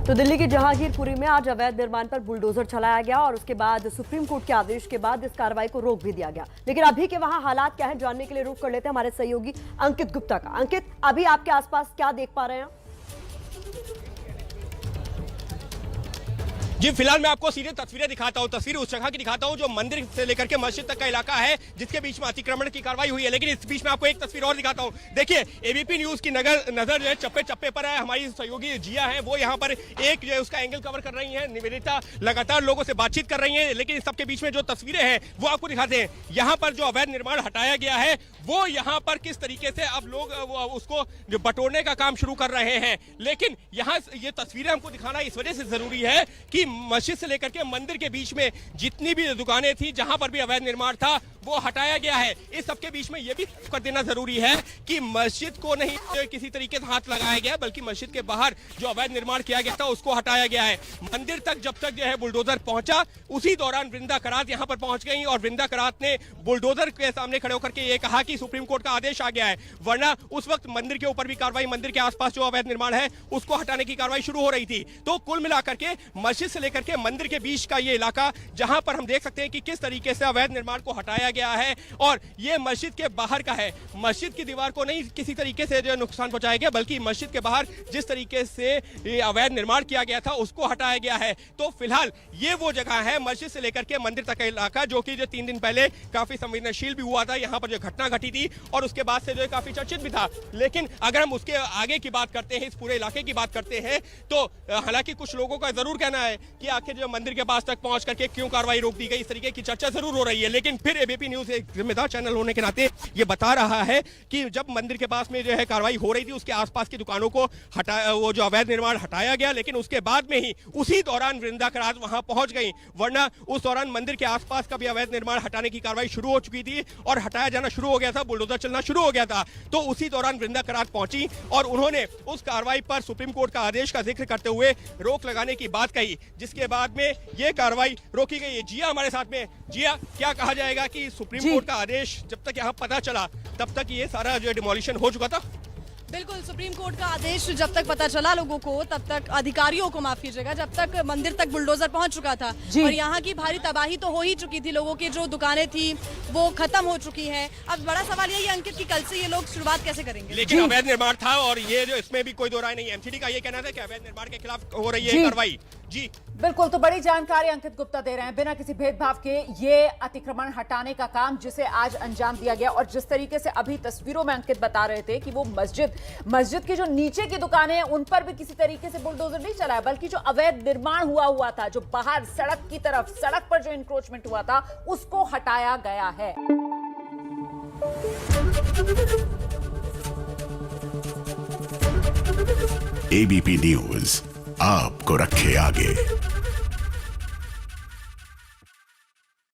तो दिल्ली की जहांगीरपुरी में आज अवैध निर्माण पर बुलडोजर चलाया गया और उसके बाद सुप्रीम कोर्ट के आदेश के बाद इस कार्रवाई को रोक भी दिया गया। लेकिन अभी के वहां हालात क्या है जानने के लिए रुख कर लेते हैं हमारे सहयोगी अंकित गुप्ता का। अंकित, अभी आपके आसपास क्या देख पा रहे हैं? जी फिलहाल मैं आपको सीधे तस्वीरें दिखाता हूँ। तस्वीर उस जगह की दिखाता हूँ जो मंदिर से लेकर के मस्जिद तक का इलाका है, जिसके बीच में अतिक्रमण की कार्रवाई हुई है। लेकिन इस बीच में आपको एक तस्वीर और दिखाता हूँ। देखिए, एबीपी न्यूज की नजर जो है चप्पे चप्पे पर है। हमारी सहयोगी जिया है, वो यहाँ पर एक जो है उसका एंगल कवर कर रही है। निवेदिता लगातार लोगों से बातचीत कर रही है। लेकिन इस सबके बीच में जो तस्वीरें हैं वो आपको दिखाते हैं। यहाँ पर जो अवैध निर्माण हटाया गया है वो यहाँ पर किस तरीके से अब लोग उसको जो बटोरने का काम शुरू कर रहे हैं। लेकिन यहाँ ये तस्वीरें हमको दिखाना इस वजह से जरूरी है कि मस्जिद से लेकर के मंदिर के बीच में जितनी भी दुकानें थी, जहां पर भी अवैध निर्माण था, वो हटाया गया है। इस सबके बीच में यह भी कर देना जरूरी है कि मस्जिद को नहीं किसी तरीके से हाथ लगाया गया, बल्कि मस्जिद के बाहर जो अवैध निर्माण किया गया था उसको हटाया गया है। मंदिर तक जब तक जो है बुलडोजर पहुंचा, उसी दौरान वृंदा करात यहां पर पहुंच गई और वृंदा करात ने बुलडोजर के सामने खड़े होकर के ये कहा कि सुप्रीम कोर्ट का आदेश आ गया है, वरना उस वक्त मंदिर के ऊपर भी कार्रवाई, मंदिर के आसपास जो अवैध निर्माण है उसको हटाने की कार्रवाई शुरू हो रही थी। तो कुल मिलाकर के मस्जिद से लेकर के मंदिर के बीच का ये इलाका, जहां पर हम देख सकते हैं कि किस तरीके से अवैध निर्माण को हटाया गया है, और ये मस्जिद के बाहर का है। मस्जिद की दीवार को नहीं किसी तरीके से जो नुकसान पहुंचाया गया, बल्कि मस्जिद के बाहर जिस तरीके से ये अवैध निर्माण किया गया था उसको हटाया गया है। तो फिलहाल ये वो जगह है मस्जिद से लेकर के मंदिर तक का इलाका, जो कि जो 3 दिन पहले काफी संवेदनशील भी हुआ था। यहाँ पर जो घटना घटी थी और उसके बाद से जो काफी चर्चित भी था। लेकिन अगर हम उसके आगे की बात करते हैं, इस पूरे इलाके की बात करते हैं, तो हालांकि कुछ लोगों का जरूर कहना है कि आखिर जो मंदिर के पास तक पहुंच करके क्यों कार्रवाई रोक दी गई, इस तरीके की चर्चा जरूर हो रही है। लेकिन फिर एबीपी न्यूज एक जिम्मेदार चैनल होने के नाते ये बता रहा है कि जब मंदिर के पास में जो है कार्रवाई हो रही थी, उसके आसपास की दुकानों को हटाया, वो जो अवैध निर्माण हटाया गया। लेकिन उसके बाद में ही उसी दौरान वृंदा करात वहां पहुंच गई, वरना उस दौरान मंदिर के आसपास का भी अवैध निर्माण हटाने की कार्रवाई शुरू हो चुकी थी और हटाया जाना शुरू हो गया था, बुलडोजर चलना शुरू हो गया था। तो उसी दौरान वृंदा करात पहुंची और उन्होंने उस कार्रवाई पर सुप्रीम कोर्ट का आदेश का जिक्र करते हुए रोक लगाने की बात कही, जिसके बाद में ये कार्रवाई रोकी गई है। जिया हमारे साथ में। जिया, क्या कहा जाएगा कि सुप्रीम कोर्ट का आदेश जब तक यहाँ पता चला तब तक ये सारा जो डिमोलिशन हो चुका था? बिल्कुल, सुप्रीम कोर्ट का आदेश जब तक पता चला लोगों को, तब तक अधिकारियों को, माफ कीजिएगा, जब तक मंदिर तक बुलडोजर पहुंच चुका था और यहाँ की भारी तबाही तो हो ही चुकी थी। लोगों की जो दुकानें थी वो खत्म हो चुकी हैं। अब बड़ा सवाल यही अंकित कि कल से ये लोग शुरुआत कैसे करेंगे। लेकिन अवैध निर्माण था और ये जो इसमें भी कोई दो राय नहीं है। एमसीडी का ये कहना था कि अवैध निर्माण के खिलाफ हो रही है कार्रवाई। जी बिल्कुल, तो बड़ी जानकारी अंकित गुप्ता दे रहे हैं। बिना किसी भेदभाव के ये अतिक्रमण हटाने का काम जिसे आज अंजाम दिया गया, और जिस तरीके से अभी तस्वीरों में अंकित बता रहे थे कि वो मस्जिद की जो नीचे की दुकानें हैं उन पर भी किसी तरीके से बुलडोजर नहीं चलाया, बल्कि जो अवैध निर्माण हुआ था, जो बाहर सड़क की तरफ, सड़क पर जो इंक्रोचमेंट हुआ था, उसको हटाया गया है। एबीपी न्यूज आपको रखे आगे।